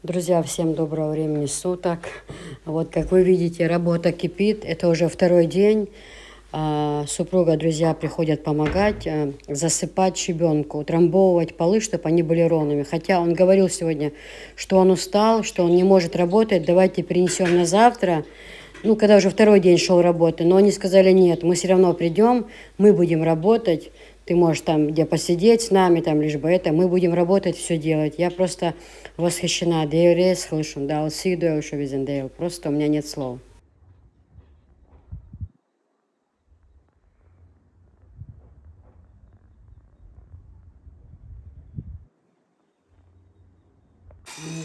Друзья, всем доброго времени суток. Вот, как вы видите, работа кипит. Это уже второй день. Супруга, друзья, приходят помогать, засыпать щебенку, утрамбовывать полы, чтобы они были ровными. Хотя он говорил сегодня, что он устал, что он не может работать. Давайте перенесем на завтра. Ну, когда уже второй день шел работы. Но они сказали, нет, мы все равно придем, мы будем работать. Ты можешь там где посидеть с нами, там лишь бы это. Мы будем работать, все делать. Я просто восхищена. Деюре слышу, да, усиду еще визендейл. Просто у меня нет слов.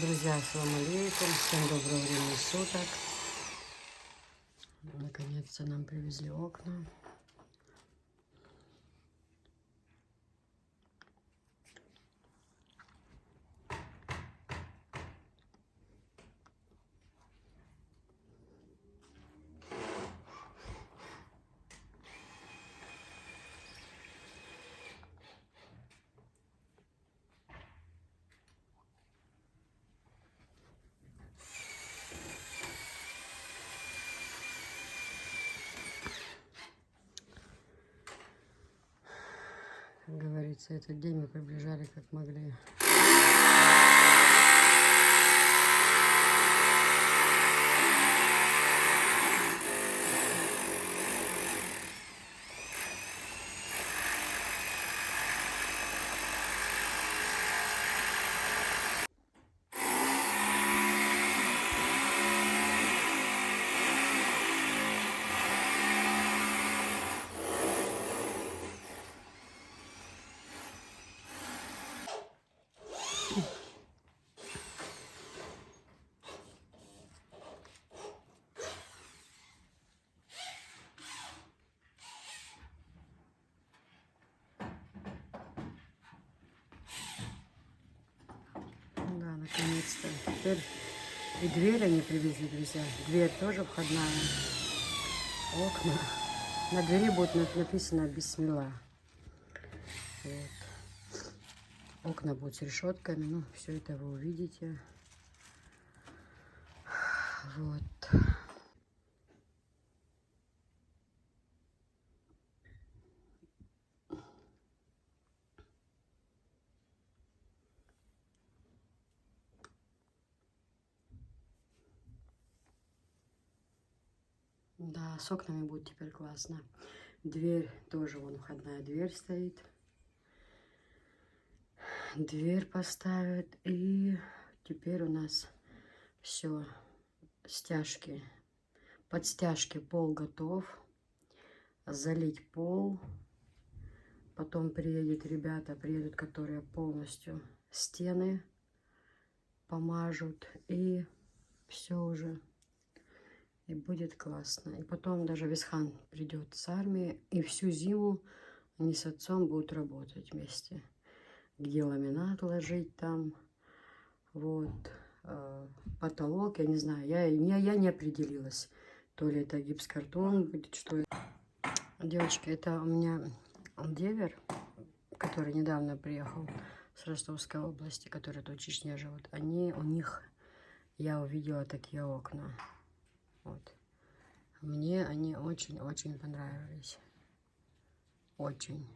Друзья, ассаламу алейкум. Всем доброго времени суток. Наконец-то нам привезли окна. Как говорится, этот день мы приближали как могли. Да, наконец-то. Теперь и дверь они привезли, друзья. Дверь тоже входная. Окна. На двери будет написано «Бисмилла». Вот. Окна будут с решетками. Ну, все это вы увидите. Вот. Да, с окнами будет теперь классно. Дверь тоже, вон входная дверь стоит. Дверь поставят. И теперь у нас все. Стяжки. Под стяжки пол готов. Залить пол. Потом приедут ребята, которые полностью стены помажут. И все уже. И будет классно. И потом даже Висхан придет с армии. И всю зиму они с отцом будут работать вместе. Где ламинат ложить там. Вот. Потолок, я не знаю. Я не определилась. То ли это гипскартон будет, что это. Девочки, это у меня девер, который недавно приехал с Ростовской области, который тут в Чечне живут. У них я увидела такие окна. Вот. Мне они очень-очень понравились. Очень.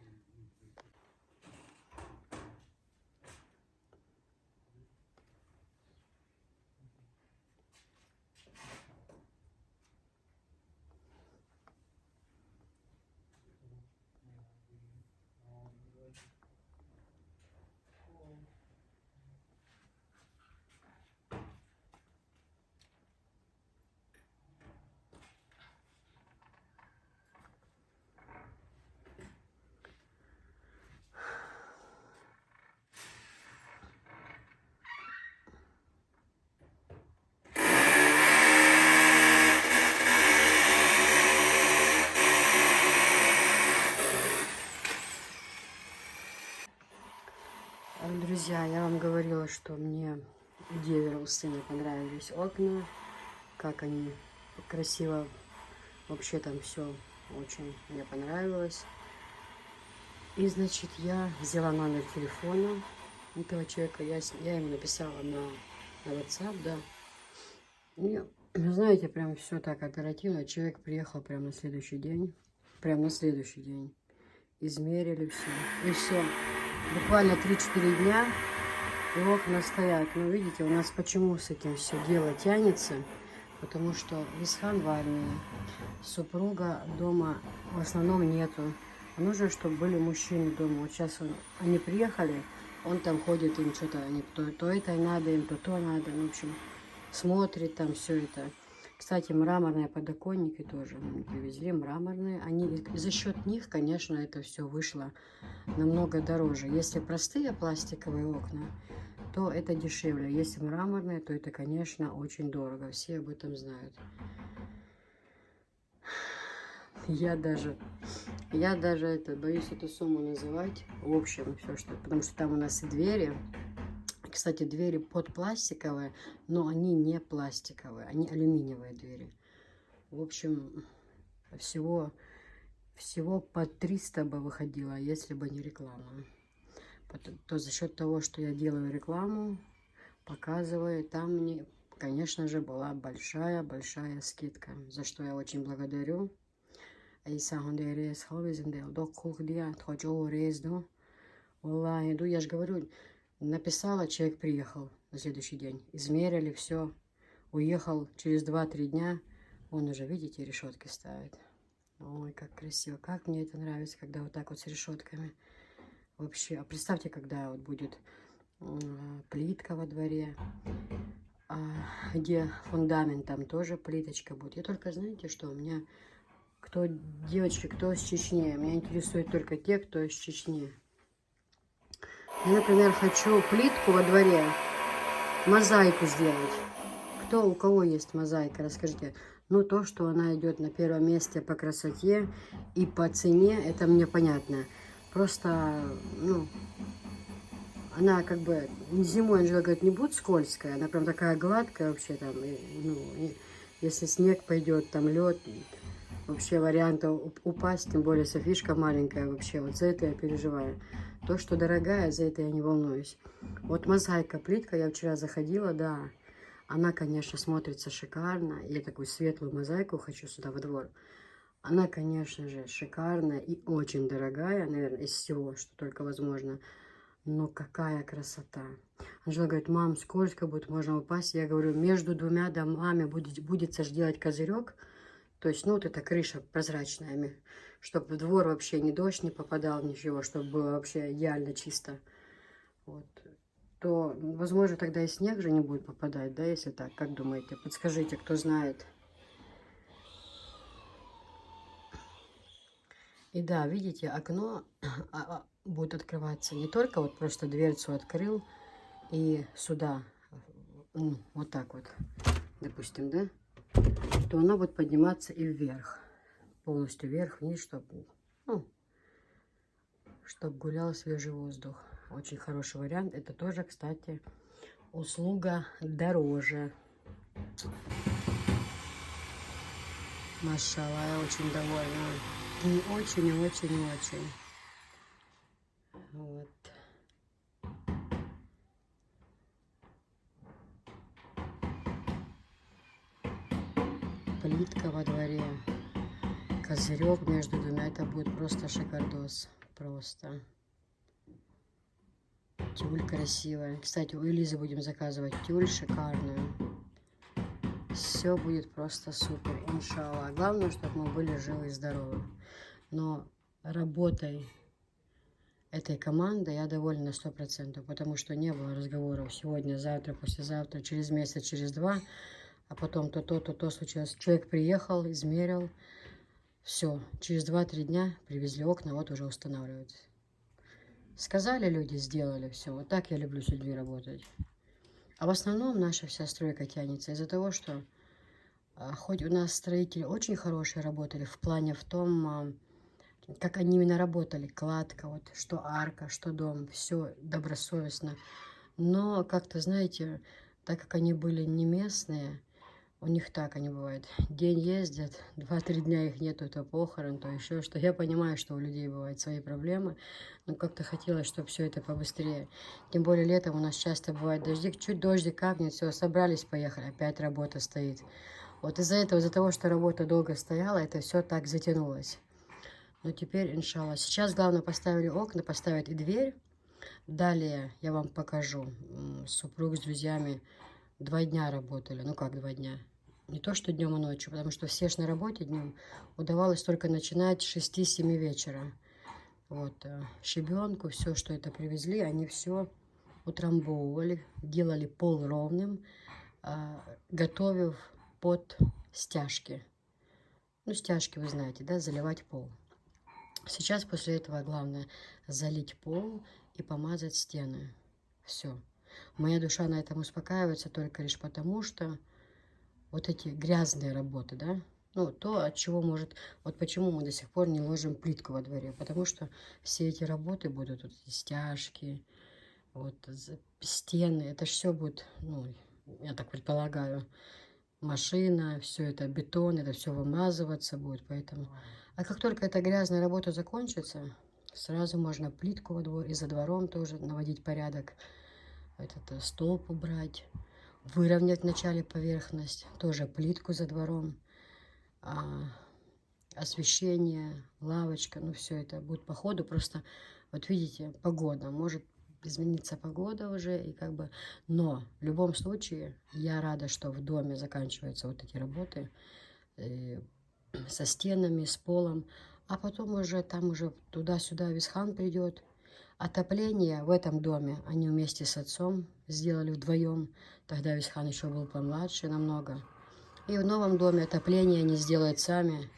Друзья, я вам говорила, что мне деверу у сына понравились окна, как они красиво, вообще там все очень мне понравилось. И, значит, я взяла номер телефона этого человека, я ему написала на на WhatsApp, да. И, знаете, прям все так оперативно. Человек приехал прям на следующий день. Прям на следующий день. Измерили все. И все. Буквально 3-4 дня и окна стоят. Но видите, у нас почему с этим все дело тянется? Потому что Висхан в армии. Супруга дома в основном нету. А нужно, чтобы были мужчины дома. Вот сейчас они приехали, он там ходит, им что-то, они то это надо, им то надо. В общем, смотрит там все это. Кстати, мраморные подоконники тоже мы привезли, мраморные. Они, за счет них, конечно, это все вышло намного дороже. Если простые пластиковые окна, то это дешевле. Если мраморные, то это, конечно, очень дорого. Все об этом знают. Я даже это боюсь эту сумму называть. В общем, все что, потому что там у нас и двери. Кстати, двери подпластиковые, но они не пластиковые, они алюминиевые двери. В общем, всего по 300 бы выходило, если бы не реклама. То за счет того, что я делаю рекламу, показываю, там мне, конечно же, была большая скидка, за что я очень благодарю. Я же говорю, написала, человек приехал на следующий день, измерили все, уехал через 2-3 дня, он уже, видите, решетки ставит. Ой, как красиво, как мне это нравится, когда вот так вот с решетками. Вообще, а представьте, когда вот будет плитка во дворе, где фундамент, там тоже плиточка будет. Я только, знаете, что у меня... Кто, девочки, кто с Чечни? Меня интересует только те, кто из Чечни. Я, например, хочу плитку во дворе, мозаику сделать. У кого есть мозаика, расскажите. Ну, то, что она идет на первом месте по красоте и по цене, это мне понятно. Просто, ну, она как бы зимой, Анжела говорит, не будет скользкая, она прям такая гладкая вообще там, если снег пойдет, там лед. Вообще варианта упасть, тем более Софишка маленькая, вообще вот за это я переживаю. То, что дорогая, за это я не волнуюсь. Вот мозаика, плитка, я вчера заходила, да, она, конечно, смотрится шикарно. Я такую светлую мозаику хочу сюда во двор. Она, конечно же, шикарная и очень дорогая, наверное, из всего, что только возможно. Но какая красота. Анжела говорит, мам, сколько будет, можно упасть. Я говорю, между двумя домами будет делать козырек. То есть, ну, вот эта крыша прозрачная, чтобы в двор вообще ни дождь не попадал, ничего, чтобы было вообще идеально чисто. Вот. То, возможно, тогда и снег же не будет попадать, да, если так, как думаете? Подскажите, кто знает. И да, видите, окно будет открываться не только вот просто дверцу открыл и сюда, вот так вот, допустим, да, то оно будет подниматься и вверх, полностью вверх-вниз, чтобы, ну, чтобы гулял свежий воздух. Очень хороший вариант. Это тоже, кстати, услуга дороже. Машалла, я очень довольна. И очень. Вот. Плитка во дворе. Козырек между двумя. Это будет просто шикардос. Просто. Тюль красивая. Кстати, у Элизы будем заказывать тюль шикарную. Все будет просто супер, иншаллах. Главное, чтобы мы были живы и здоровы. Но работой этой команды я довольна на 100%, потому что не было разговоров сегодня, завтра, послезавтра, через месяц, через 2, а потом то случилось. Человек приехал, измерил, все, через 2-3 дня привезли окна, вот уже устанавливают. Сказали люди, сделали все. Вот так я люблю с людьми работать. А в основном наша вся стройка тянется из-за того, что хоть у нас строители очень хорошие работали в плане в том, как они именно работали, кладка, вот, что арка, что дом, все добросовестно. Но как-то, знаете, так как они были не местные, У них так они бывают. День ездят, 2-3 дня их нету, то похорон, то еще что. Я понимаю, что у людей бывают свои проблемы, но как-то хотелось, чтобы все это побыстрее. Тем более летом у нас часто бывает дождик, чуть дождик капнет, все, собрались, поехали, опять работа стоит. Вот из-за этого, из-за того, что работа долго стояла, это все так затянулось. Но теперь, иншалла. Сейчас главное поставили окна, поставить и дверь. Далее я вам покажу. Супруг с друзьями 2 дня работали. Ну как 2 дня? Не то, что днем и ночью, потому что все ж на работе днем. Удавалось только начинать с 6-7 вечера. Вот, щебенку, все, что это привезли, они все утрамбовывали, делали пол ровным, готовив под стяжки. Ну, стяжки, вы знаете, да, заливать пол. Сейчас после этого главное залить пол и помазать стены. Все. Моя душа на этом успокаивается только лишь потому, что вот эти грязные работы, да, ну, то, от чего может... Вот почему мы до сих пор не ложим плитку во дворе. Потому что все эти работы будут, вот эти стяжки, вот стены, это все будет, ну, я так предполагаю, машина, все это бетон, это все вымазываться будет, поэтому... А как только эта грязная работа закончится, сразу можно плитку во двор, и за двором тоже наводить порядок, этот столб убрать, выровнять вначале поверхность, тоже плитку за двором, освещение, лавочка, ну все это будет по ходу, просто вот видите, погода, может измениться погода уже, и как бы, но в любом случае я рада, что в доме заканчиваются вот эти работы со стенами, с полом, а потом уже там уже туда-сюда Висхан придет. Отопление в этом доме они вместе с отцом сделали вдвоем, тогда Висхан еще был помладше намного. И в новом доме отопление они сделают сами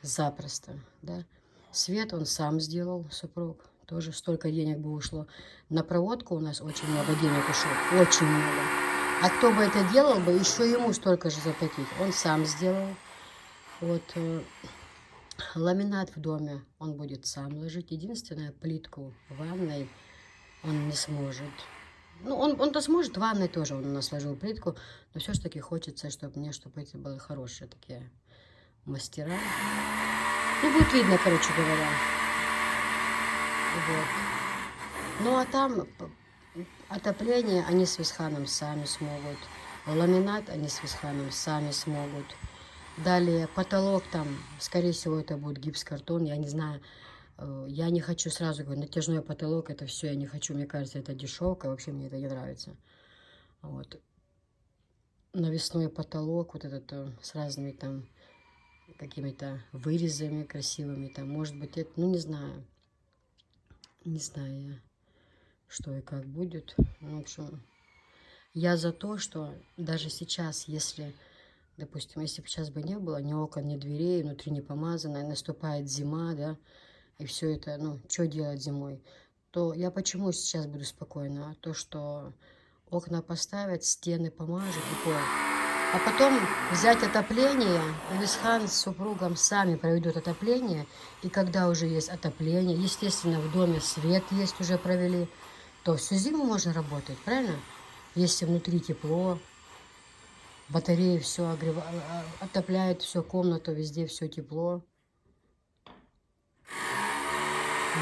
запросто, да. Свет он сам сделал, супруг. Тоже столько денег бы ушло. На проводку у нас очень много денег ушло. Очень много. А кто бы это делал бы, еще ему столько же заплатить. Он сам сделал. Вот ламинат в доме он будет сам ложить. Единственное, плитку в ванной он не сможет. Ну, он-то сможет, в ванной тоже он у нас ложил плитку. Но все-таки хочется, чтобы эти были хорошие такие мастера. Ну, будет видно, короче говоря. Вот. Ну, а там отопление они с Висханом сами смогут. Ламинат они с Висханом сами смогут. Далее потолок там, скорее всего, это будет гипс-картон. Я не знаю, я не хочу сразу говорить, натяжной потолок, это все я не хочу. Мне кажется, это дешевка, вообще мне это не нравится. Вот. Навесной потолок, вот этот с разными там какими-то вырезами красивыми, там, может быть, это, ну, не знаю. Не знаю я, что и как будет. В общем, я за то, что даже сейчас, если, допустим, если бы сейчас бы не было ни окон, ни дверей, внутри не помазано, и наступает зима, да, и все это, ну, что делать зимой, то я почему сейчас буду спокойна? То, что окна поставят, стены помажут и пол. А потом взять отопление, и Висхан с супругом сами проведут отопление. И когда уже есть отопление, естественно, в доме свет есть, уже провели, то всю зиму можно работать, правильно? Если внутри тепло, батареи все отопляют, всю комнату, везде все тепло.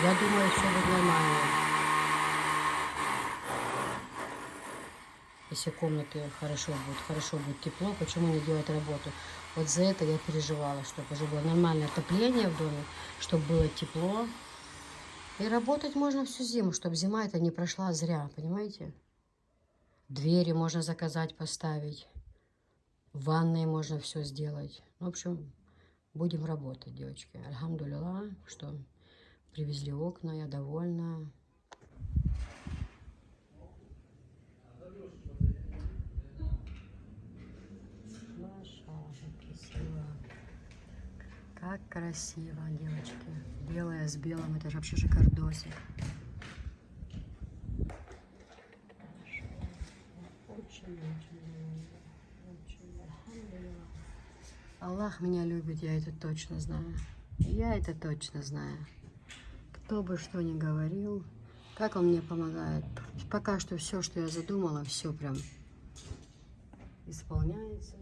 Я думаю, все будет нормально. Если комнаты хорошо будет тепло, почему не делать работу? Вот за это я переживала, чтобы уже было нормальное отопление в доме, чтобы было тепло. И работать можно всю зиму, чтобы зима это не прошла зря, понимаете? Двери можно заказать, поставить. В ванной можно все сделать. В общем, будем работать, девочки. Альхамдулилла, что привезли окна, я довольна. Как красиво, девочки. Белое с белым, это же вообще шикардосик. Очень. Аллах меня любит, я это точно знаю. Я это точно знаю. Кто бы что ни говорил, как он мне помогает. Пока что все, что я задумала, все прям исполняется.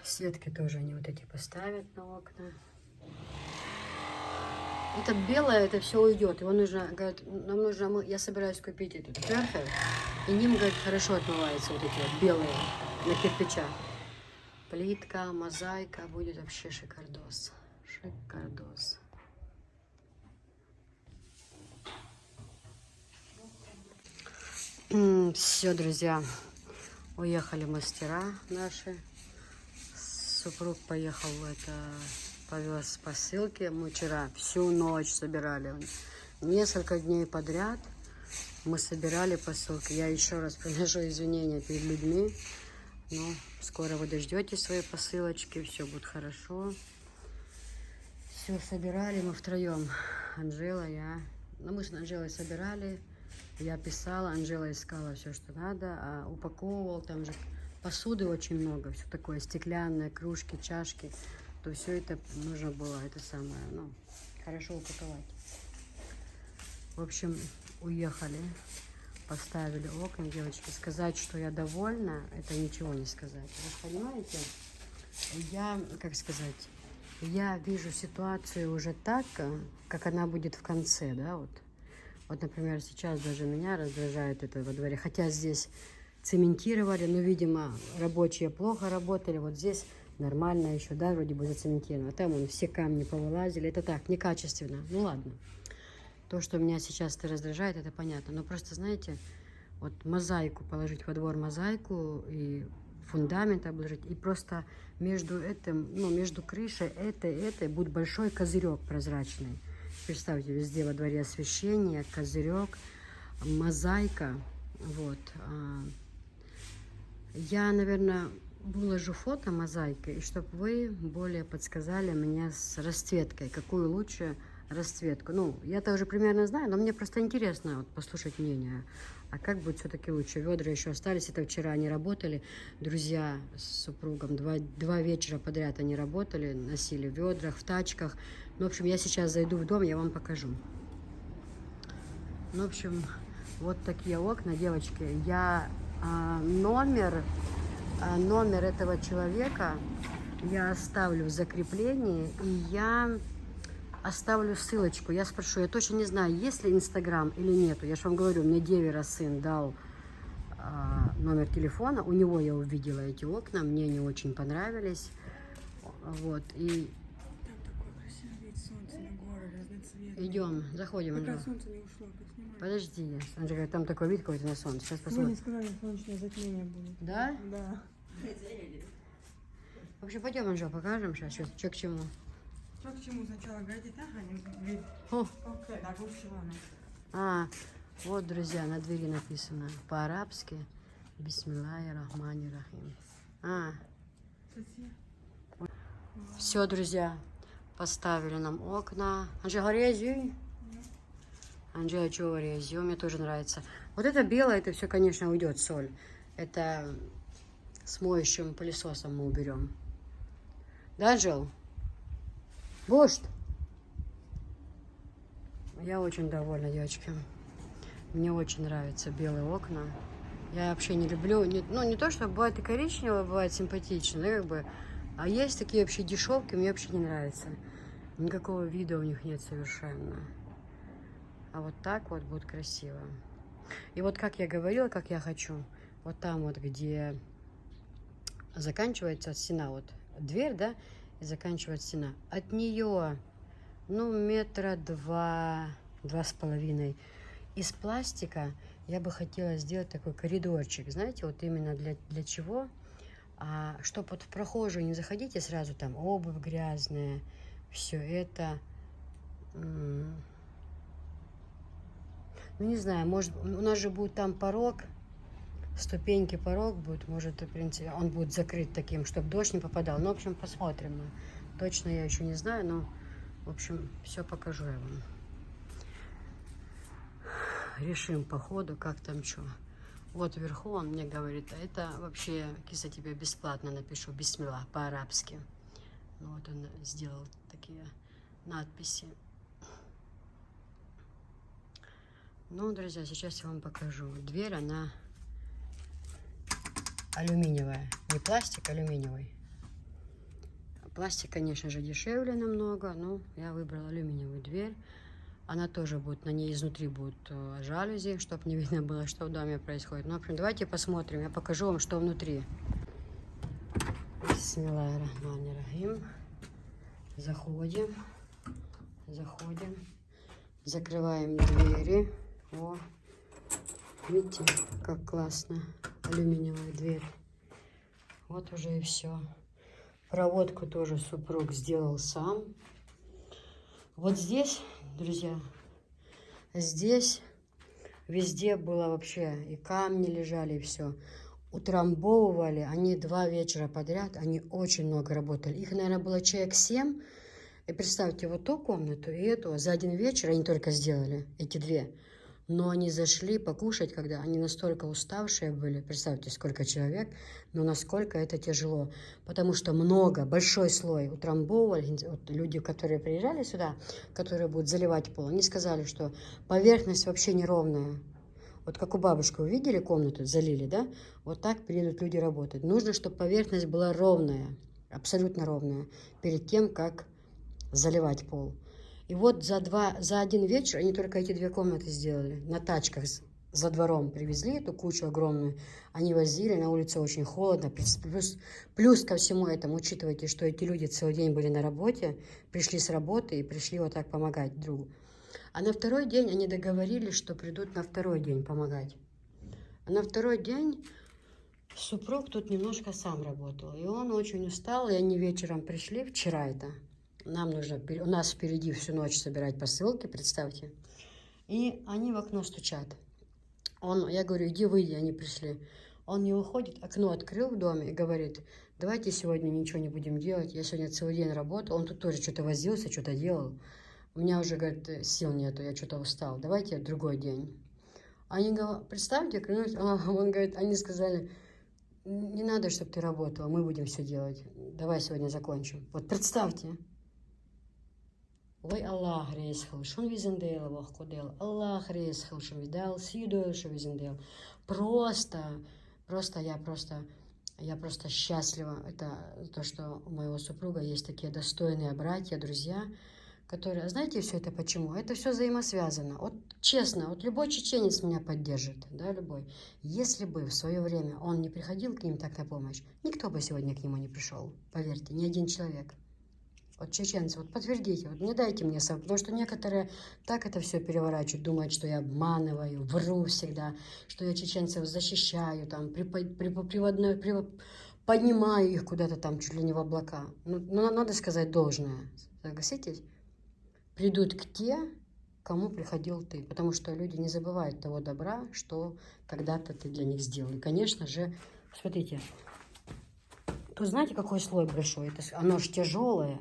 Сетки тоже они вот эти поставят на окна. Это белое, это все уйдет. Его нужно, говорит, нам нужно, я собираюсь купить этот перфер, и ним, говорит, хорошо отмываются вот эти вот белые на кирпичах. Плитка, мозаика, будет вообще шикардос. Шикардос. Все, друзья, уехали мастера наши. Супруг поехал, повез посылки. Мы вчера всю ночь собирали. Несколько дней подряд мы собирали посылки. Я еще раз приношу извинения перед людьми. Но скоро вы дождетесь свои посылочки. Все будет хорошо. Все собирали мы втроем. Анжела, я. Ну, мы с Анжелой собирали. Я писала, Анжела искала все, что надо, а упаковывал, там же посуды очень много, все такое, стеклянные, кружки, чашки, то все это нужно было, это самое, ну, хорошо упаковать. В общем, уехали, поставили окна, девочки. Сказать, что я довольна, это ничего не сказать. Вы понимаете, я, как сказать, я вижу ситуацию уже так, как она будет в конце, да, вот. Вот, например, сейчас даже меня раздражает это во дворе. Хотя здесь цементировали, но, видимо, рабочие плохо работали. Вот здесь нормально еще, да, вроде бы зацементировано. А там вон, все камни повылазили. Это так, некачественно. Ну ладно. То, что меня сейчас это раздражает, это понятно. Но просто, знаете, вот мозаику положить во двор, мозаику и фундамент обложить. И просто между этим, ну, между крышей этой будет большой козырек прозрачный. Представьте, везде во дворе освещение, козырек, мозаика. Вот. Я, наверное, выложу фото мозаики, и чтобы вы более подсказали мне с расцветкой, какую лучше расцветку. Ну, я-то уже примерно знаю, но мне просто интересно вот, послушать мнение. А как будет все-таки лучше? Ведра еще остались, это вчера они работали. Друзья с супругом, два вечера подряд они работали, носили в ведрах, в тачках. Ну, в общем, я сейчас зайду в дом, я вам покажу. Ну, в общем, вот такие окна, девочки. Я номер этого человека я оставлю в закреплении, и я оставлю ссылочку. Я спрошу, я точно не знаю, есть ли Инстаграм или нету. Я же вам говорю, мне Девера сын дал номер телефона. У него я увидела эти окна, мне они очень понравились. Вот, и... Там такой красивый вид, солнце на горы, разноцветный. Идем, заходим. Пока Анжела. солнце не ушло, поснимай. Подожди, Анжела говорит, там такой вид какой-то на солнце. Сейчас Вы посмотрим. не сказали, солнечное затмение будет. Да? Да. В общем, пойдем, Анжела, покажем сейчас, что к чему. Что к чему сначала говорите, так, а не вид. О, Окей, да, губчила вот, друзья, на двери написано по-арабски Бисмиллахи рахмани рахим. Все, друзья, поставили нам окна. Анжела, грязью? Анжела, чего грязью? Мне тоже нравится. Вот это белое, это все, конечно, уйдет, соль. Это с моющим пылесосом мы уберем. Да, Анжел? Бошт? Я очень довольна, девочки. Мне очень нравятся белые окна. Я вообще не люблю, не то, что бывает и коричневое, бывает симпатично, да, как бы. А есть такие вообще дешевки, мне вообще не нравятся. Никакого вида у них нет совершенно. А вот так вот будет красиво. И вот как я говорила, как я хочу, вот там вот, где заканчивается стена, вот дверь, да, и заканчивается стена. От нее, ну, метра 2–2,5. Из пластика я бы хотела сделать такой коридорчик, знаете, вот именно для чего? Чтобы вот в прохожую не заходите сразу, там обувь грязная, все это. Ну, не знаю, может, у нас же будет там порог, ступеньки, порог будет, может, в принципе, он будет закрыт таким, чтобы дождь не попадал. Ну, в общем, посмотрим. Точно я еще не знаю, но, в общем, все покажу я вам. Решим по ходу, как там что. Вот вверху он мне говорит, а это вообще, киса, тебе бесплатно напишу, бисмилlah, по-арабски. Ну, вот он сделал такие надписи. Ну, друзья, сейчас я вам покажу. Дверь, она алюминиевая. Не пластик, алюминиевый. Пластик, конечно же, дешевле намного, но я выбрала алюминиевую дверь. Она тоже будет, на ней изнутри будут жалюзи, чтобы не видно было, что в доме происходит. Ну, в общем, давайте посмотрим, я покажу вам, что внутри. Бисмиллахир-рахманир-рахим. Заходим, закрываем двери. О, видите, как классно, алюминиевая дверь. Вот уже и все. Проводку тоже супруг сделал сам. Вот здесь, друзья, здесь везде было вообще, и камни лежали, и все. Утрамбовывали, они 2 вечера подряд, они очень много работали. Их, наверное, было человек 7. И представьте, вот ту комнату и эту за 1 вечер они только сделали, эти 2. Но они зашли покушать, когда они настолько уставшие были. Представьте, сколько человек, но насколько это тяжело. Потому что много, большой слой утрамбовывали. Вот люди, которые приезжали сюда, которые будут заливать пол, они сказали, что поверхность вообще неровная. Вот как у бабушки увидели комнату, залили, да? Вот так приедут люди работать. Нужно, чтобы поверхность была ровная, абсолютно ровная, перед тем, как заливать пол. И вот за 1 вечер они только эти 2 комнаты сделали. На тачках за двором привезли эту кучу огромную. Они возили, на улице очень холодно. Плюс ко всему этому, учитывайте, что эти люди целый день были на работе, пришли с работы и пришли вот так помогать другу. А на 2-й день они договорились, что придут на 2-й день помогать. А на 2-й день супруг тут немножко сам работал. И он очень устал, и они вечером пришли, вчера это. Нам нужно, у нас впереди всю ночь собирать посылки, представьте. И они в окно стучат. Я говорю, иди выйди, они пришли. Он не уходит, окно открыл в доме и говорит, давайте сегодня ничего не будем делать, я сегодня целый день работал. Он тут тоже что-то возился, что-то делал. У меня уже, говорит, сил нету, я что-то устал, давайте другой день. Они говорят, представьте, клянусь, он говорит, они сказали, не надо, чтобы ты работала, мы будем все делать, давай сегодня закончим. Вот представьте. Ой, Аллах рейсхал, шон визендейл, вах кудел. Аллах рейсхал, шон видал, сидуэл, шон визендейл. Просто я просто счастлива. Это то, что у моего супруга есть такие достойные братья, друзья, которые, знаете, все это почему? Это все взаимосвязано. Вот честно, вот любой чеченец меня поддержит, да, любой. Если бы в свое время он не приходил к ним так на помощь, никто бы сегодня к нему не пришел, поверьте, ни один человек. Вот чеченцы, вот подтвердите, вот не дайте мне совет, потому что некоторые так это все переворачивают, думают, что я обманываю, вру всегда, что я чеченцев защищаю, там, поднимаю их куда-то там чуть ли не в облака. Ну, надо сказать должное, согласитесь? Придут к те, кому приходил ты, потому что люди не забывают того добра, что когда-то ты для них сделал. И, конечно же, смотрите, тут знаете, какой слой большой? Оно же тяжелое.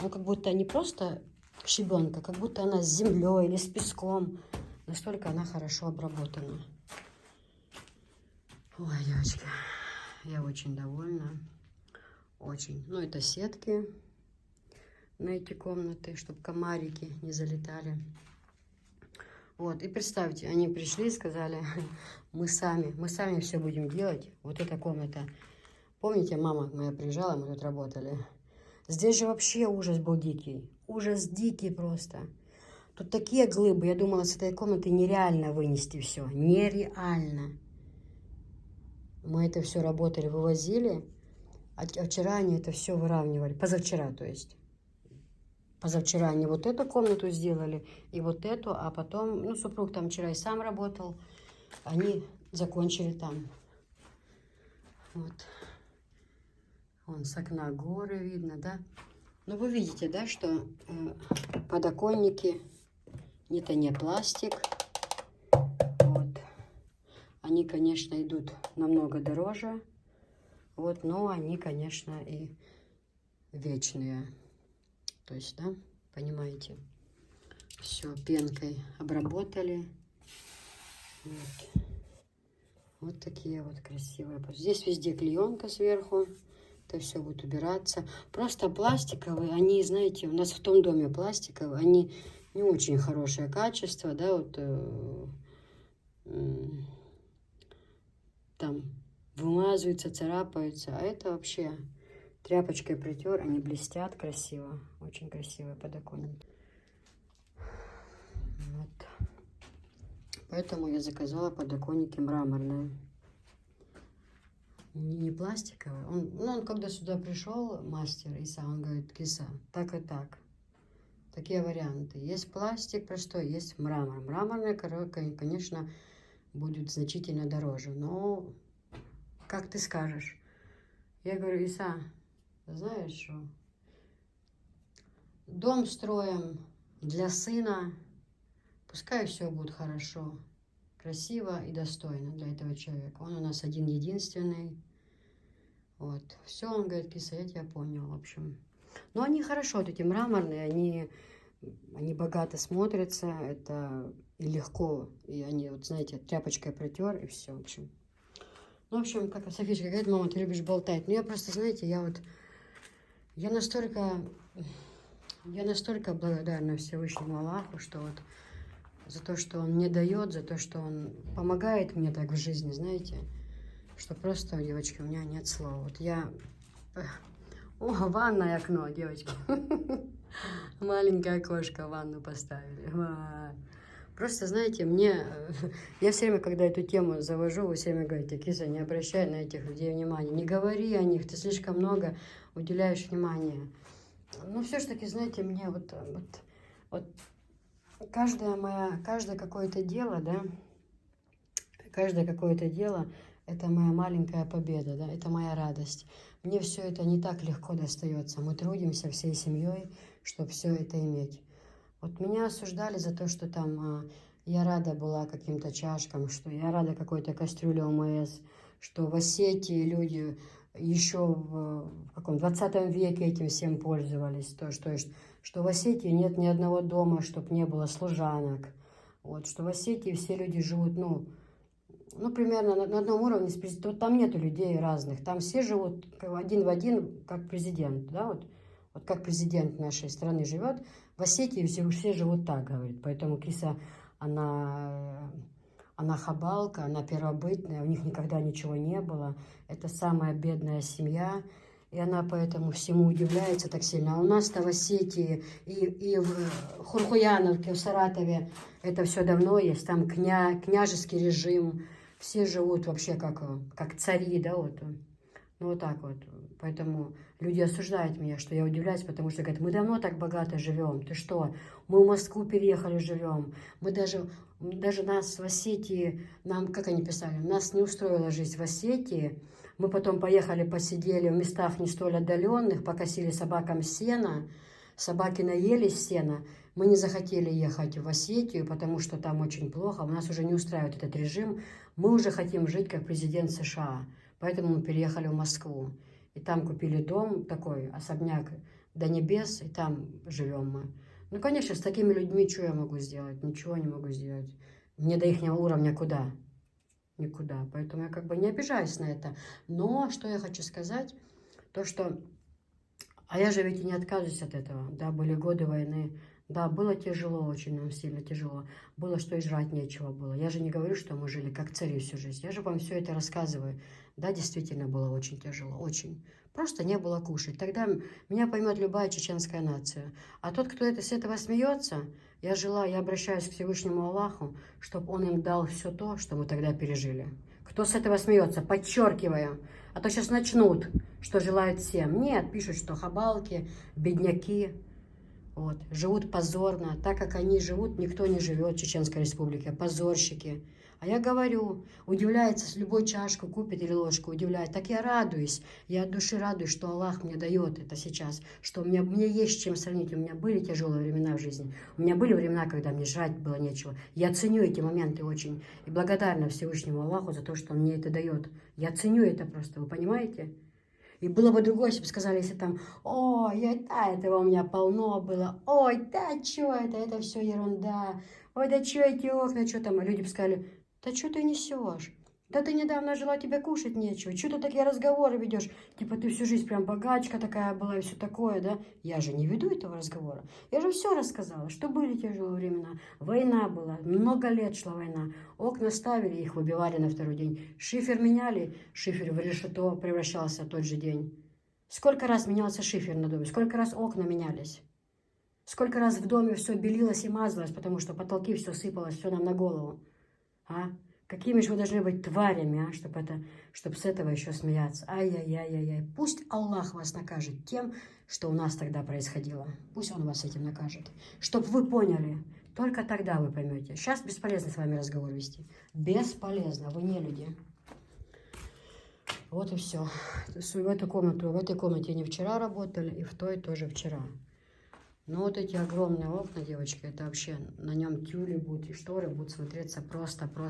Он как будто не просто щебенка, как будто она с землей или с песком. Настолько она хорошо обработана. Ой, девочки, я очень довольна. Очень. Ну, это сетки на эти комнаты, чтобы комарики не залетали. Вот, и представьте, они пришли и сказали, мы сами все будем делать. Вот эта комната. Помните, мама моя приезжала, мы тут работали. Здесь же вообще ужас был дикий. Ужас дикий просто. Тут такие глыбы. Я думала, с этой комнаты нереально вынести все. Нереально. Мы это все работали, вывозили. А вчера они это все выравнивали. Позавчера, то есть. Позавчера они вот эту комнату сделали и вот эту. А потом, ну, супруг там вчера и сам работал. Они закончили там. Вот. Вон с окна горы видно, да? Ну, вы видите, да, что подоконники, это не пластик. Вот. Они, конечно, идут намного дороже. Вот, но они, конечно, и вечные. То есть, да, понимаете? Все пенкой обработали. Вот. Вот такие вот красивые. Здесь везде клеенка сверху. Это все будет убираться. Просто пластиковые, они, знаете, у нас в том доме пластиковые, они не очень хорошее качество, да, вот там вымазываются, царапаются, а это вообще Тряпочкой притер, они блестят красиво. Очень красивые подоконники. Вот. Поэтому я заказала подоконники мраморные. Не пластиковые. Он когда сюда пришел, мастер Иса, он говорит: Киса, так и так. Такие варианты. Есть пластик простой, есть мрамор. Мраморные, конечно, будут значительно дороже. Но как ты скажешь? Я говорю: Иса, знаешь что? Дом строим для сына. Пускай все будет хорошо, красиво и достойно для этого человека. Он у нас один-единственный. Вот. Все, он говорит: Киса, я тебя понял, в общем. Но они хорошо, вот эти мраморные, они богато смотрятся, это и легко, и они, вот знаете, тряпочкой протер, и все, в общем. Ну, в общем, как Софичка говорит: мама, ты любишь болтать. Ну, я просто, знаете, я настолько благодарна Всевышнему Аллаху, что вот за то, что Он мне дает, за то, что Он помогает мне так в жизни, знаете, что просто, девочки, у меня нет слов. Вот я... О, ванное окно, девочки. Маленькое окошко в ванну поставили. Просто, знаете, я все время, когда эту тему завожу, вы все время говорите: Киса, не обращай на этих людей внимания, не говори о них, ты слишком много уделяешь внимания. Ну, все-таки, знаете, мне вот каждое какое-то дело, да, каждое какое-то дело, это моя маленькая победа, да, это моя радость. Мне все это не так легко достается. Мы трудимся всей семьей, чтобы все это иметь. Вот меня осуждали за то, что там я рада была каким-то чашкам, что я рада какой-то кастрюле ОМС, что в Осетии люди еще в 20 веке этим всем пользовались. Что в Осетии нет ни одного дома, чтобы не было служанок. Вот, что в Осетии все люди живут, ну, примерно на одном уровне с президентом. Там нету людей разных. Там все живут один в один, как президент. Да? Вот как президент нашей страны живет. В Осетии все живут так, говорит. Поэтому Киса, она хабалка, она первобытная. У них никогда ничего не было. Это самая бедная семья. И она поэтому всему удивляется так сильно. А у нас-то в Осетии и в Хурхуяновке, в Саратове это все давно есть. Там княжеский режим. Все живут вообще как цари, да, вот. Ну, вот так вот. Поэтому люди осуждают меня, что я удивляюсь, потому что говорят: мы давно так богато живем. Ты что? Мы в Москву переехали, живем. Мы даже нас в Осетии, нам, как они писали, нас не устроила жизнь в Осетии. Мы потом поехали, посидели в местах не столь отдаленных, покосили собакам сено. Собаки наелись сена. Мы не захотели ехать в Осетию, потому что там очень плохо. У нас уже не устраивает этот режим. Мы уже хотим жить как президент США. Поэтому мы переехали в Москву. И там купили дом такой, особняк до небес, и там живем мы. Ну, конечно, с такими людьми что я могу сделать? Ничего не могу сделать. Мне до их уровня куда? Никуда. Поэтому я как бы не обижаюсь на это. Но что я хочу сказать, то что... А я же ведь и не отказываюсь от этого. Да, были годы войны. Да, было тяжело, очень нам сильно тяжело. Было, что и жрать нечего было. Я же не говорю, что мы жили как цари всю жизнь. Я же вам все это рассказываю. Да, действительно было очень тяжело, очень. Просто не было кушать. Тогда меня поймет любая чеченская нация. А тот, кто с этого смеется, я обращаюсь к Всевышнему Аллаху, чтобы он им дал все то, что мы тогда пережили. Кто с этого смеется, подчеркиваю. А то сейчас начнут, что желают всем. Нет, пишут, что хабалки, бедняки. Вот, живут позорно. Так как они живут, никто не живет в Чеченской Республике. Позорщики. А я говорю, удивляется, с любой чашку купит или ложку, удивляет. Так я радуюсь. Я от души радуюсь, что Аллах мне дает это сейчас. Что мне есть с чем сравнить. У меня были тяжелые времена в жизни. У меня были времена, когда мне жрать было нечего. Я ценю эти моменты очень. И благодарна Всевышнему Аллаху за то, что Он мне это дает. Я ценю это просто, вы понимаете? И было бы другое, если бы сказали, если там: ой, этого у меня полно было, ой, да, что это все ерунда, ой, да что эти окна, что там, а люди бы сказали: да что ты несешь, да ты недавно жила, тебе кушать нечего, что ты такие разговоры ведешь, типа ты всю жизнь прям богачка такая была и все такое, да? Я же не веду этого разговора, я же все рассказала, что были тяжелые времена, война была, много лет шла война, окна ставили, их выбивали на второй день, шифер меняли, шифер в решето превращался в тот же день. Сколько раз менялся шифер на доме, сколько раз окна менялись. Сколько раз в доме все белилось и мазалось, потому что потолки все сыпалось, все нам на голову. А? Какими же вы должны быть тварями, а? Чтобы с этого еще смеяться. Ай-яй-яй-яй-яй. Пусть Аллах вас накажет тем, что у нас тогда происходило. Пусть Он вас этим накажет. Чтобы вы поняли. Только тогда вы поймете. Сейчас бесполезно с вами разговор вести. Бесполезно. Вы не люди. Вот и все. В этой комнате не вчера работали, и в той тоже вчера. Но вот эти огромные окна, девочки, это вообще на нем тюли будут и шторы будут смотреться просто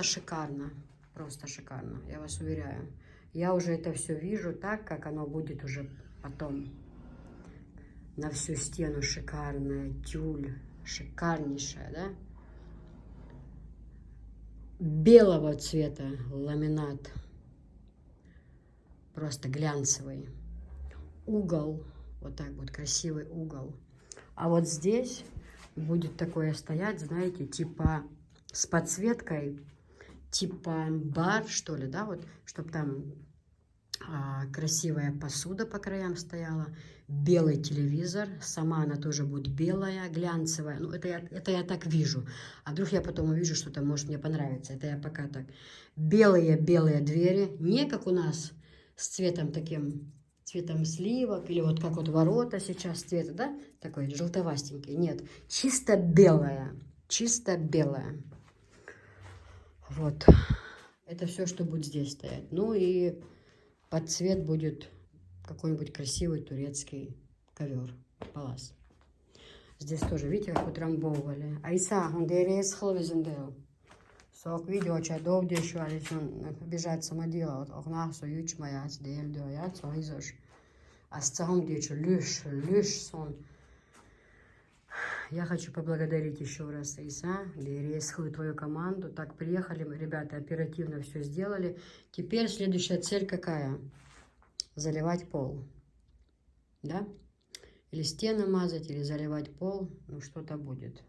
шикарно. Просто шикарно, я вас уверяю. Я уже это все вижу так, как оно будет уже потом. На всю стену шикарная тюль, шикарнейшая, да? Белого цвета ламинат. Просто глянцевый. Угол. Вот так вот, красивый угол. А вот здесь будет такое стоять, знаете, типа с подсветкой, типа бар, что ли, да, вот, чтобы там красивая посуда по краям стояла, белый телевизор, сама она тоже будет белая, глянцевая. Ну, это я так вижу. А вдруг я потом увижу, что там может мне понравится. Это я пока так. Белые двери, не как у нас с цветом таким, цветом сливок, или вот как вот ворота сейчас цвета, да, такой желтовастенький. Нет, чисто белая, чисто белая. Вот, это все, что будет здесь стоять. Ну и под цвет будет какой-нибудь красивый турецкий ковер, палас. Здесь тоже, видите, как утрамбовывали. Айса, он дерез хловизендел. Сок видео, чадов дешу, алисон бежать самодела. От окна союч маяц, дель доят, соизош. А с цагом дечу, люш сон. Я хочу поблагодарить еще раз Иса, Дересху и твою команду. Так, приехали, ребята, оперативно все сделали. Теперь следующая цель какая? Заливать пол. Да? Или стены мазать, или заливать пол. Ну, что-то будет.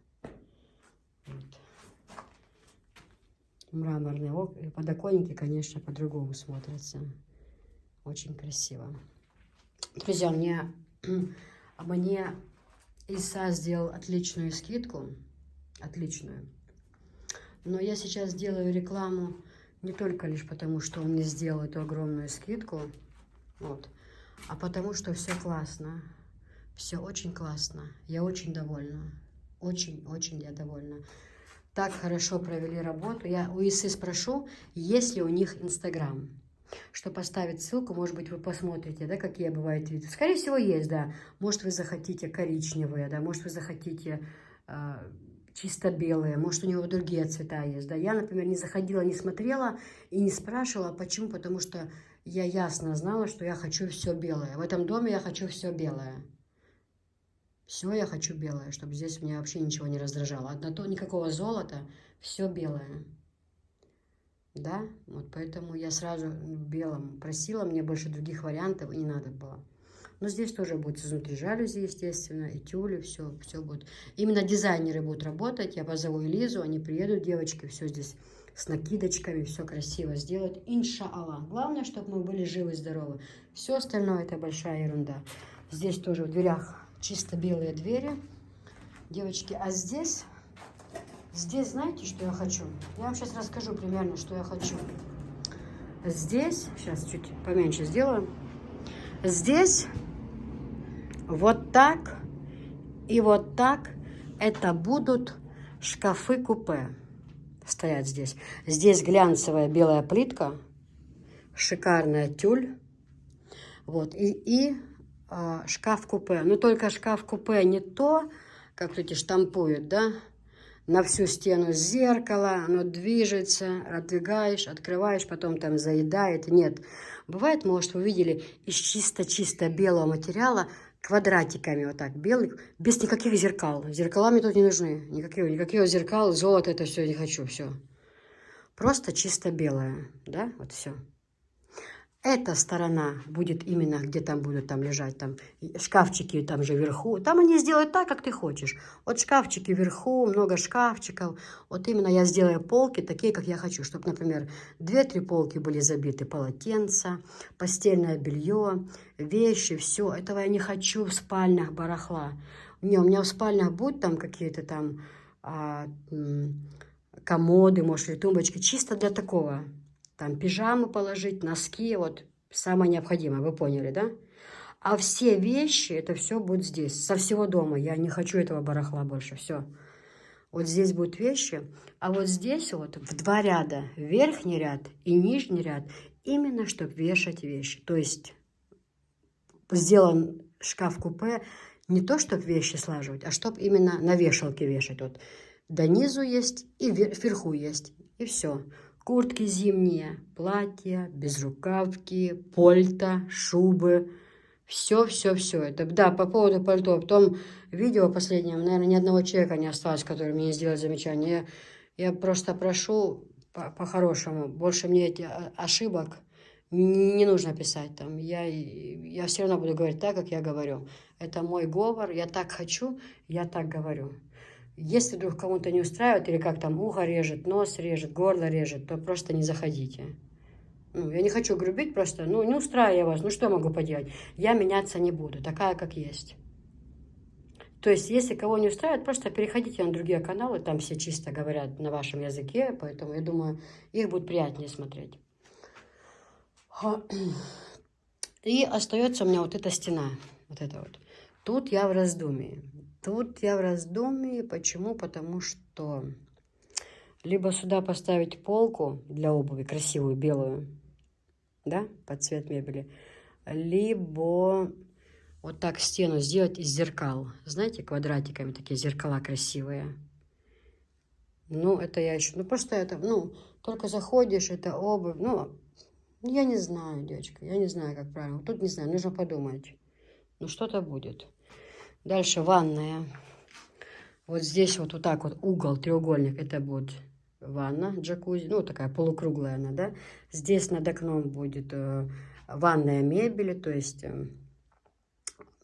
Вот. Мраморные подоконники, конечно, по-другому смотрятся. Очень красиво. Друзья, мне Иса сделал отличную скидку. Отличную. Но я сейчас делаю рекламу не только лишь потому, что он мне сделал эту огромную скидку, вот, а потому что все классно. Все очень классно. Я очень довольна. Очень я довольна. Так хорошо провели работу. Я у Исы спрошу, есть ли у них Инстаграм. Что поставить ссылку, может быть, вы посмотрите, да, какие бывают виды. Скорее всего, есть, да. Может, вы захотите коричневые, да, может, вы захотите чисто белые, может, у него другие цвета есть, да. Я, например, не заходила, не смотрела и не спрашивала, почему, потому что я ясно знала, что я хочу все белое. В этом доме я хочу все белое. Все я хочу белое, чтобы здесь меня вообще ничего не раздражало. Одно никакого золота, все белое. Да, вот поэтому я сразу в белом просила, мне больше других вариантов и не надо было. Но здесь тоже будет изнутри жалюзи, естественно, и тюли, все будет. Именно дизайнеры будут работать, я позову Элизу, они приедут, девочки, все здесь с накидочками, все красиво сделать, иншаллах. Главное, чтобы мы были живы и здоровы. Все остальное это большая ерунда. Здесь тоже в дверях чисто белые двери, девочки, а здесь знаете, что я хочу? Я вам сейчас расскажу примерно, что я хочу. Здесь, сейчас чуть поменьше сделаю. Здесь вот так и вот так это будут шкафы-купе стоять здесь. Здесь глянцевая белая плитка, шикарная тюль. Вот, и шкаф-купе. Но только шкаф-купе не то, как эти штампуют, да? На всю стену зеркало, оно движется, отдвигаешь, открываешь, потом там заедает. Нет. Бывает, может, вы видели из чисто белого материала квадратиками вот так, белый, без никаких зеркал. Зеркала мне тут не нужны. Никаких зеркал, золото, это все не хочу, все. Просто чисто белое, да, вот все. Эта сторона будет именно, где там будут там лежать там шкафчики, там же вверху. Там они сделают так, как ты хочешь. Вот шкафчики вверху, много шкафчиков. Вот именно я сделаю полки такие, как я хочу. Чтобы, например, 2-3 полки были забиты полотенца, постельное белье, вещи, все. Этого я не хочу в спальнях барахла. Не, у меня в спальнях будут там какие-то там комоды, может, или тумбочки. Чисто для такого. Там пижамы положить, носки, вот самое необходимое, вы поняли, да? А все вещи, это все будет здесь, со всего дома. Я не хочу этого барахла больше, все. Вот здесь будут вещи, а вот здесь вот в 2 ряда, верхний ряд и нижний ряд, именно чтобы вешать вещи. То есть сделан шкаф-купе не то, чтобы вещи слаживать, а чтобы именно на вешалке вешать. Вот до низу есть и вверху есть, и все. Куртки зимние, платья, безрукавки, пальто, шубы. Все, все, все. Это, да, по поводу пальто. Потом видео последнее, наверное, ни одного человека не осталось, который мне сделал замечание. Я просто прошу по-хорошему. Больше мне эти ошибок не нужно писать там. Я все равно буду говорить так, как я говорю. Это мой говор, я так хочу, я так говорю. Если вдруг кому-то не устраивает, или как там ухо режет, нос режет, горло режет, то просто не заходите. Ну, я не хочу грубить, просто, ну, не устраиваю вас, ну, что я могу поделать? Я меняться не буду, такая, как есть. То есть, если кого не устраивает, просто переходите на другие каналы, там все чисто говорят на вашем языке, поэтому, я думаю, их будет приятнее смотреть. И остается у меня вот эта стена, вот эта вот. Тут я в раздумии. Почему? Потому что либо сюда поставить полку для обуви, красивую, белую, да, под цвет мебели, либо вот так стену сделать из зеркал. Знаете, квадратиками такие зеркала красивые. Ну, это я еще, ну, просто это, ну, только заходишь, это обувь, ну, я не знаю, девочка, я не знаю, как правильно. Тут не знаю, нужно подумать. Ну, что-то будет. Дальше ванная. Вот здесь вот так вот угол, треугольник, это будет ванна, джакузи, ну, такая полукруглая она, да. Здесь над окном будет ванная мебель, то есть,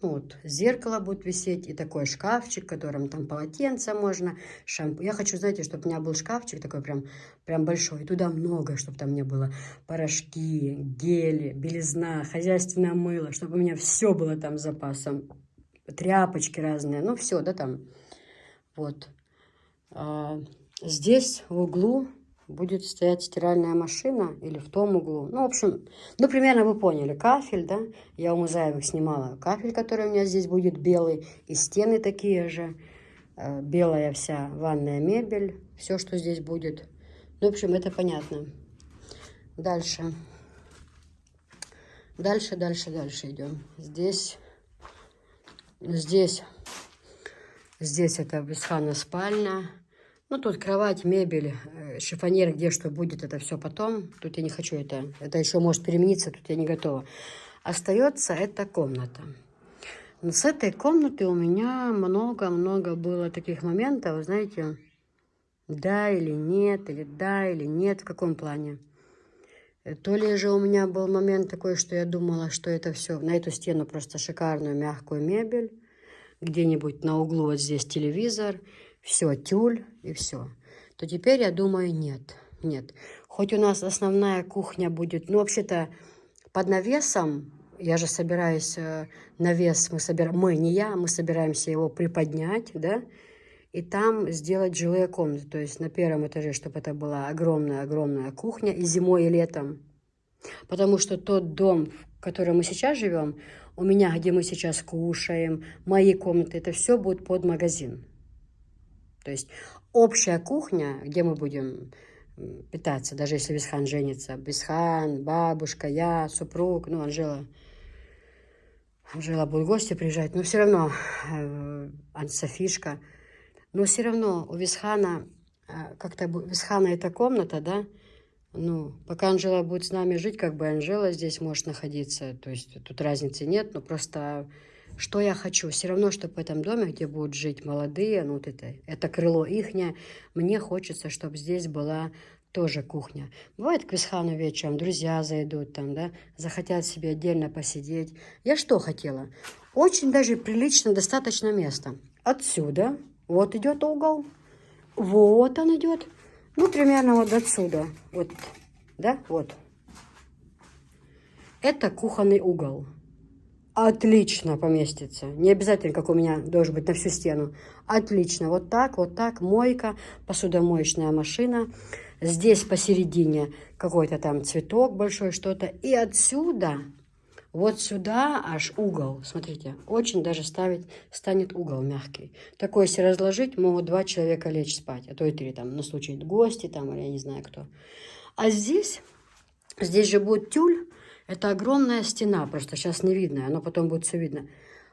ну, вот, зеркало будет висеть и такой шкафчик, в котором там полотенце можно, шампунь. Я хочу, знаете, чтобы у меня был шкафчик такой прям большой, и туда много, чтобы там не было порошки, гели, белизна, хозяйственное мыло, чтобы у меня все было там с запасом, тряпочки разные, ну, все, да, там. Вот. Здесь в углу будет стоять стиральная машина или в том углу. Ну, в общем, ну, примерно вы поняли. Кафель, да? Я у Музаевых снимала кафель, который у меня здесь будет белый. И стены такие же. Белая вся ванная мебель. Все, что здесь будет. Ну, в общем, это понятно. Дальше. Дальше идем. Здесь это Бесхана спальня. Ну, тут кровать, мебель, шифоньер, где что будет, это все потом. Тут я не хочу это. Это еще может перемениться, тут я не готова. Остается эта комната. Но с этой комнаты у меня много-много было таких моментов, знаете, да или нет, или да или нет, в каком плане. То ли же у меня был момент такой, что я думала, что это все, на эту стену просто шикарную мягкую мебель, где-нибудь на углу вот здесь телевизор, все, тюль и все. То теперь я думаю, нет. Хоть у нас основная кухня будет, ну, вообще-то под навесом, я же собираюсь навес, мы собираемся его приподнять, да, и там сделать жилые комнаты. То есть на первом этаже, чтобы это была огромная-огромная кухня и зимой, и летом. Потому что тот дом, в котором мы сейчас живем, у меня, где мы сейчас кушаем, мои комнаты, это все будет под магазин. То есть общая кухня, где мы будем питаться, даже если Бесхан женится. Бесхан, бабушка, я, супруг, ну, Анжела будет в гости приезжать, но все равно, Софишка, но все равно у Бесхана, как-то Бесхана это комната, да, ну, пока Анжела будет с нами жить, как бы Анжела здесь может находиться, то есть тут разницы нет, но просто что я хочу, все равно, чтобы в этом доме, где будут жить молодые, ну, вот это крыло ихнее, мне хочется, чтобы здесь была тоже кухня. Бывает к Висхану вечером, друзья зайдут там, да, захотят себе отдельно посидеть. Я что хотела? Очень даже прилично, достаточно места. Отсюда, вот идет угол, вот он идет, ну, примерно вот отсюда, вот, да, вот. Это кухонный угол. Отлично поместится. Не обязательно, как у меня, должен быть на всю стену. Отлично. Вот так, мойка, посудомоечная машина. Здесь посередине какой-то там цветок большой, что-то. И отсюда, вот сюда аж угол. Смотрите, очень даже станет угол мягкий. Такой, если разложить, могут 2 человека лечь спать. А то и 3 там, на случай гости там, или я не знаю кто. А здесь же будет тюль. Это огромная стена, просто сейчас не видно, но потом будет все видно.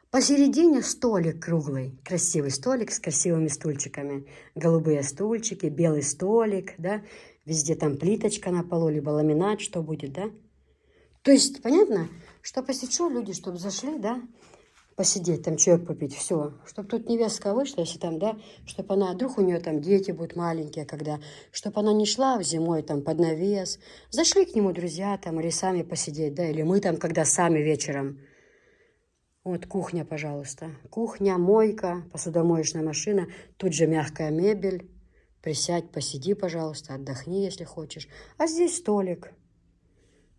Посередине столик круглый, красивый столик с красивыми стульчиками. Голубые стульчики, белый столик, да. Везде там плиточка на полу, либо ламинат, что будет, да. То есть, понятно, что посечу люди, чтобы зашли, да, посидеть, там чаек попить, все. Чтобы тут невестка вышла, если там, да, чтобы она, вдруг у нее там дети будут маленькие, когда, чтобы она не шла зимой там под навес. Зашли к нему друзья там, или сами посидеть, да, или мы там, когда сами вечером. Вот кухня, пожалуйста. Кухня, мойка, посудомоечная машина, тут же мягкая мебель. Присядь, посиди, пожалуйста, отдохни, если хочешь. А здесь столик.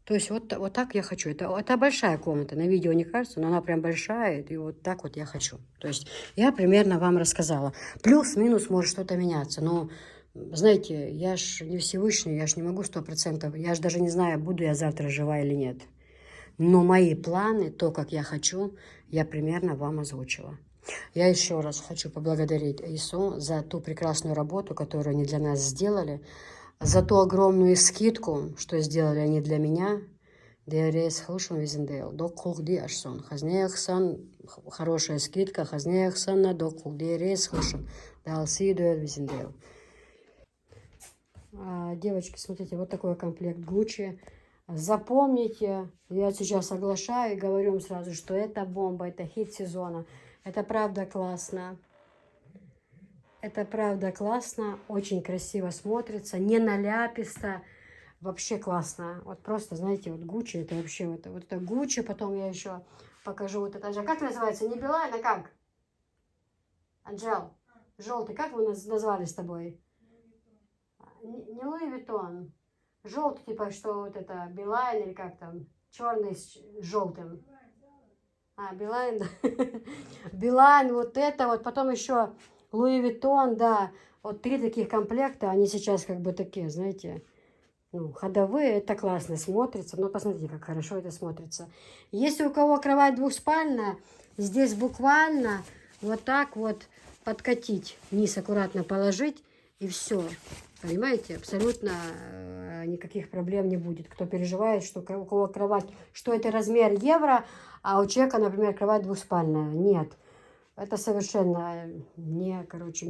То есть вот так я хочу. Это большая комната. На видео не кажется, но она прям большая. И вот так вот я хочу. То есть я примерно вам рассказала. Плюс-минус может что-то меняться. Но, знаете, я ж не Всевышний, я ж не могу 100%. Я ж даже не знаю, буду я завтра жива или нет. Но мои планы, то, как я хочу, я примерно вам озвучила. Я еще раз хочу поблагодарить ИСУ за ту прекрасную работу, которую они для нас сделали. За ту огромную скидку, что сделали они для меня. Хорошая скидка. Девочки, смотрите, вот такой комплект Гуччи. Запомните, я сейчас оглашаю и говорю вам сразу, что это бомба, это хит сезона. Это правда классно. Это правда классно, очень красиво смотрится, не наляписто, вообще классно. Вот просто, знаете, вот Гуччи, это вообще вот это Гуччи, потом я еще покажу вот это же. Как называется? Не Билайн, а как? Анжел, желтый, как вы назвали с тобой? Не Луи Виттон. Желтый, типа, что вот это, Билайн или как там? Черный с желтым. Билайн, да. Билайн, вот это вот, потом еще Луи Виттон, да. Вот 3 таких комплекта, они сейчас как бы такие, знаете, ну, ходовые, это классно смотрится. Но посмотрите, как хорошо это смотрится. Если у кого кровать двухспальная, здесь буквально вот так вот подкатить, вниз аккуратно положить, и все. Понимаете, абсолютно никаких проблем не будет. Кто переживает, что у кого кровать, что это размер евро, а у человека, например, кровать двухспальная. Нет, это совершенно не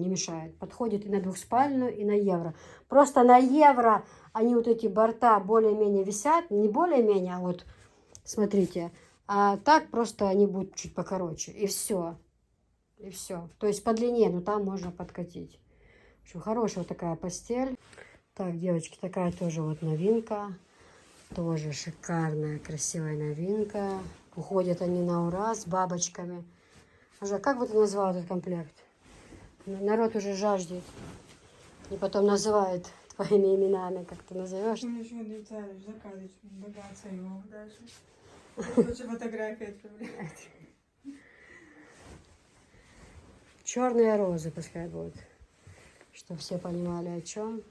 мешает. Подходит и на двухспальную, и на евро. Просто на евро они вот эти борта более-менее висят. Не более-менее, а вот, смотрите. А так просто они будут чуть покороче. И все. И все. То есть по длине, но там можно подкатить. В общем, хорошая вот такая постель. Так, девочки, такая тоже вот новинка. Тоже шикарная, красивая новинка. Уходят они на ура с бабочками. Уже, как бы ты назвал этот комплект? Народ уже жаждет. И потом называет твоими именами, как ты назовешь. Ну, ничего не царишь, заказывать, богаться его даже. Лучше фотографии отправлять. Черные розы пускай будут. Чтобы все понимали, о чем.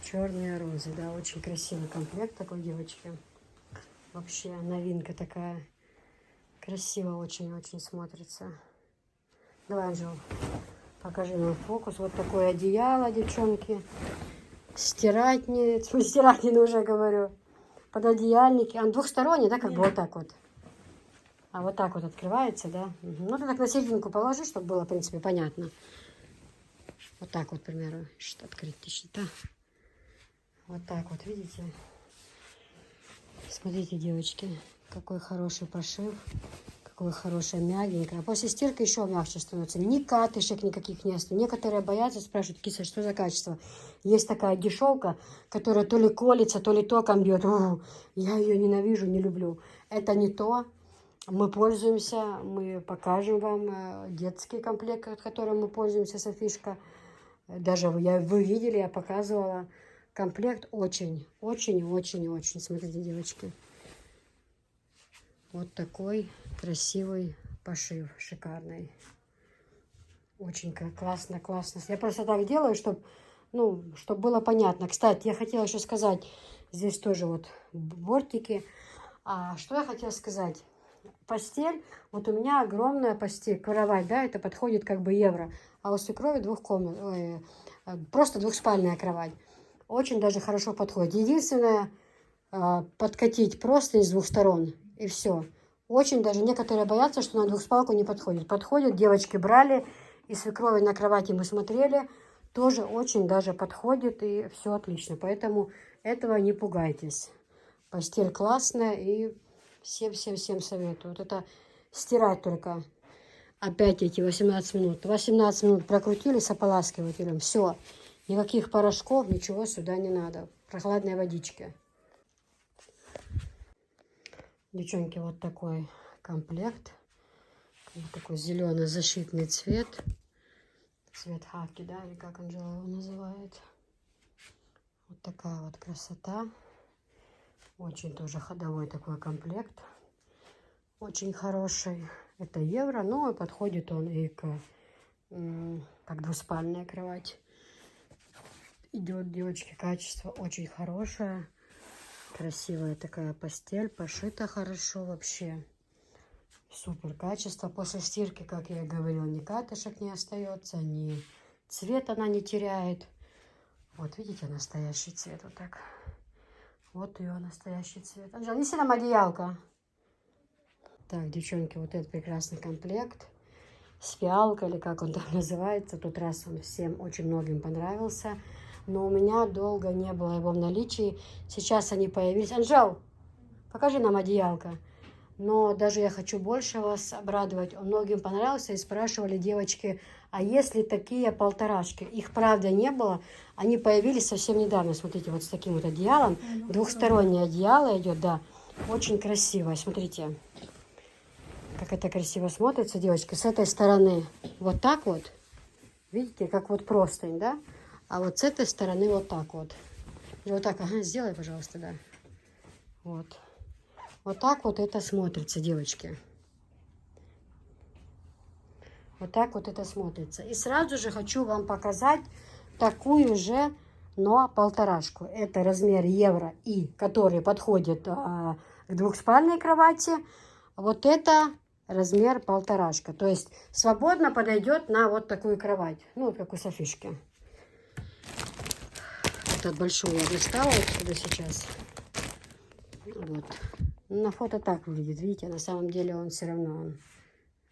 Черные розы, да, очень красивый комплект такой, девочки. Вообще новинка такая. Красиво очень-очень смотрится. Давай, Анжел, покажи нам фокус. Вот такое одеяло, девчонки. Стирать не нужно, говорю. Пододеяльники. Он двухсторонний, да, как бы вот так вот. А вот так вот открывается, да. Угу. Ну, ты так на серединку положи, чтобы было, в принципе, понятно. Вот так вот, к примеру. Что открыть да? Вот так вот, видите? Смотрите, девочки, какой хороший пошив. какое хорошее, мягенькое. А после стирки еще мягче становится. Ни катышек никаких нет. Некоторые боятся, спрашивают, киса, что за качество. Есть такая дешевка, которая то ли колется, то ли током бьет. Я ее ненавижу, не люблю. Это не то. Мы пользуемся, мы покажем вам детский комплект, которым мы пользуемся, Софишка. Даже вы видели, я показывала. Комплект очень, очень, очень, очень. Смотрите, девочки. Вот такой красивый пошив, шикарный. Очень классно, классно. Я просто так делаю, чтобы, ну, чтобы было понятно. Кстати, я хотела еще сказать, здесь тоже вот бортики. А что я хотела сказать? Постель, вот у меня огромная постель, кровать, да, это подходит как бы евро. А у свекрови просто двухспальная кровать. Очень даже хорошо подходит. Единственное, подкатить простынь с двух сторон, и все. Очень даже некоторые боятся, что на двухспалку не подходит. Подходит, девочки брали, и свекрови на кровати мы смотрели, тоже очень даже подходит, и все отлично. Поэтому этого не пугайтесь. Постель классная, и всем-всем-всем советую. Вот это стирать только. Опять эти 18 минут. 18 минут прокрутили с ополаскивателем. Все. Никаких порошков, ничего сюда не надо. Прохладной водички. Девчонки, вот такой комплект. Вот такой зеленый защитный цвет. Цвет хаки, да, или как Анжела его называет. Вот такая вот красота. Очень тоже ходовой такой комплект. Очень хороший. Это евро, но подходит он и как двуспальная кровать. Идет, девочки, качество очень хорошее. Красивая такая постель, пошита хорошо вообще. Супер качество. После стирки, как я и говорила, ни катышек не остается, ни цвет она не теряет. Вот видите, настоящий цвет. Вот так. Вот ее настоящий цвет. Анжела, неси нам одеялко. Так, девчонки, вот этот прекрасный комплект с фиалкой, или как он там называется. Тот раз он всем очень многим понравился. Но у меня долго не было его в наличии. Сейчас они появились. Анжел, покажи нам одеялко. Но даже я хочу больше вас обрадовать. Он многим понравился и спрашивали девочки, а есть ли такие полторашки? Их, правда, не было. Они появились совсем недавно. Смотрите, вот с таким вот одеялом. Двухстороннее одеяло идет, да. Очень красивое. Смотрите, как это красиво смотрится, девочки. С этой стороны вот так вот. Видите, как вот простынь, да? А вот с этой стороны вот так вот. Вот так, ага, сделай, пожалуйста, да. Вот. Вот так вот это смотрится, девочки. Вот так вот это смотрится. И сразу же хочу вам показать такую же, но полторашку. Это размер евро, и который подходит к двухспальной кровати. Вот это размер полторашка. То есть свободно подойдет на вот такую кровать. Ну, вот как у Софишки. Этот большой я достала отсюда сейчас. Вот. На фото так выглядит, видите, на самом деле он все равно он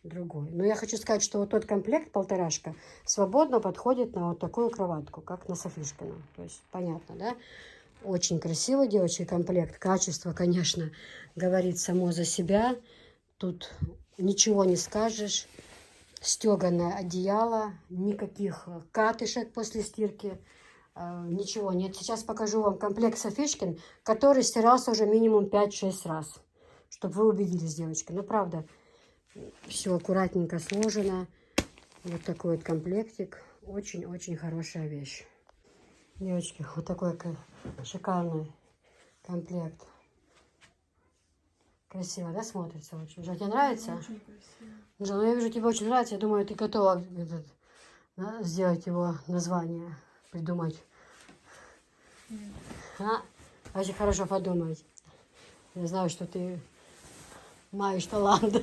другой. Но я хочу сказать, что вот тот комплект полторашка свободно подходит на вот такую кроватку, как на Софишкину. То есть понятно, да? Очень красивый, девочки, комплект. Качество, конечно, говорит само за себя. Тут ничего не скажешь. Стеганое одеяло, никаких катышек после стирки. Ничего нет. Сейчас покажу вам комплект Софишкин, который стирался уже минимум 5-6 раз. Чтобы вы убедились, девочки. Ну, правда, все аккуратненько сложено. Вот такой вот комплектик. Очень-очень хорошая вещь. Девочки, вот такой шикарный комплект. Красиво, да, смотрится очень? Тебе нравится? Очень красиво. Ну, я вижу, тебе очень нравится. Я думаю, ты готова сделать его название, придумать. Очень хорошо подумать. Я знаю, что ты маешь талант.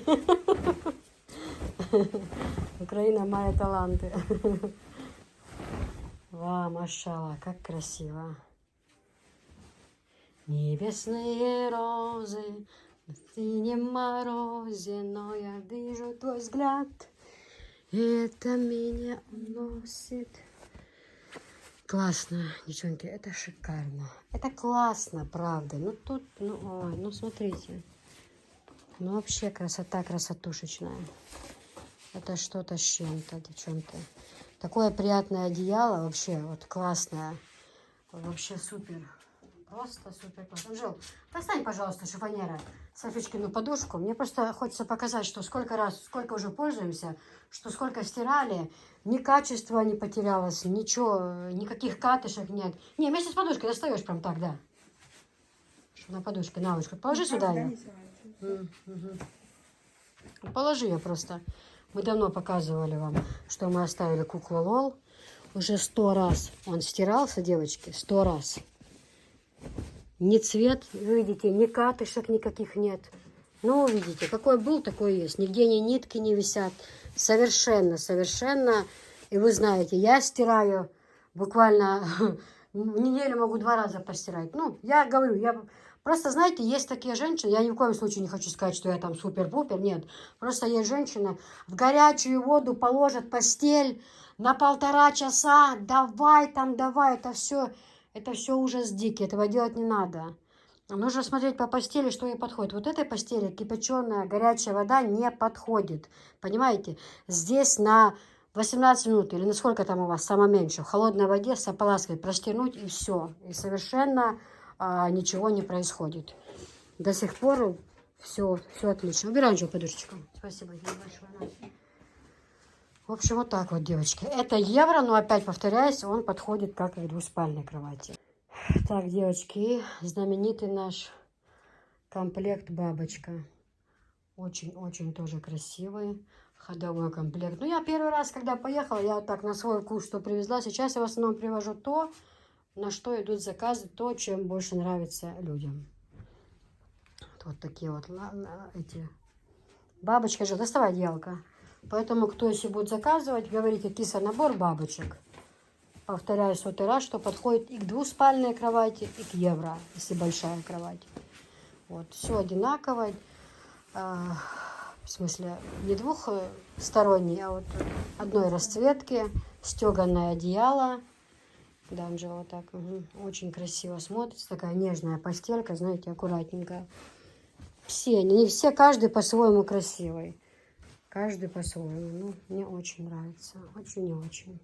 Украина має таланты. Ва, машалла, как красиво. Небесные розы на синем морозе, но я вижу твой взгляд, и это меня уносит. Классно, девчонки, это шикарно. Это классно, правда. Ну тут, ну, ой, ну смотрите. Ну, вообще красота красотушечная. Это что-то с чем-то, девчонки. Такое приятное одеяло, вообще вот классное. Вообще супер. Просто супер классно. Жил, достань, пожалуйста, шифонера, Софичкину подушку. Мне просто хочется показать, что сколько уже пользуемся, что сколько стирали, ни качества не потерялось, ничего, никаких катышек нет. Не, вместе с подушкой достаешь прям так, да. Что на подушке, на ручку. Положи сюда ее. Положи ее просто. Мы давно показывали вам, что мы оставили куклу Лол. Уже 100 раз он стирался, девочки, 100 раз. Ни цвет, видите, ни катышек никаких нет. Ну, видите, какой был, такой есть. Нигде ни нитки не висят. Совершенно, совершенно. И вы знаете, я стираю буквально в неделю могу 2 раза постирать. Ну, я говорю, я просто, знаете, есть такие женщины, я ни в коем случае не хочу сказать, что я там супер-пупер, нет. Просто есть женщины, в горячую воду положат постель на 1,5 часа, давай там, давай, это все ужас дикий, этого делать не надо. Нужно смотреть по постели, что ей подходит. Вот этой постели кипяченая горячая вода не подходит. Понимаете? Здесь на 18 минут, или на сколько там у вас, самое меньше, в холодной воде с ополаской простянуть и все. И совершенно ничего не происходит. До сих пор все отлично. Убираем же подушечку. Спасибо тебе большое. В общем, вот так вот, девочки. Это евро, но опять повторяюсь, он подходит как и к двуспальной кровати. Так, девочки, знаменитый наш комплект бабочка. Очень-очень тоже красивый ходовой комплект. Ну, я первый раз, когда поехала, я вот так на свой вкус что привезла. Сейчас я в основном привожу то, на что идут заказы, то, чем больше нравится людям. Вот такие вот эти. Бабочка же, доставай одеялко. Поэтому, кто если будет заказывать, говорите, киса набор бабочек. Повторяю 100 раз, что подходит и к двуспальной кровати, и к евро, если большая кровать. Вот, все одинаково. В смысле, не двухсторонней, а вот одной расцветки. Стеганое одеяло. Да, Анжела, вот так. Угу. Очень красиво смотрится. Такая нежная постелька, знаете, аккуратненькая. Все, не все, каждый по-своему красивый. Каждый по-своему. Ну, мне очень нравится. Очень и очень.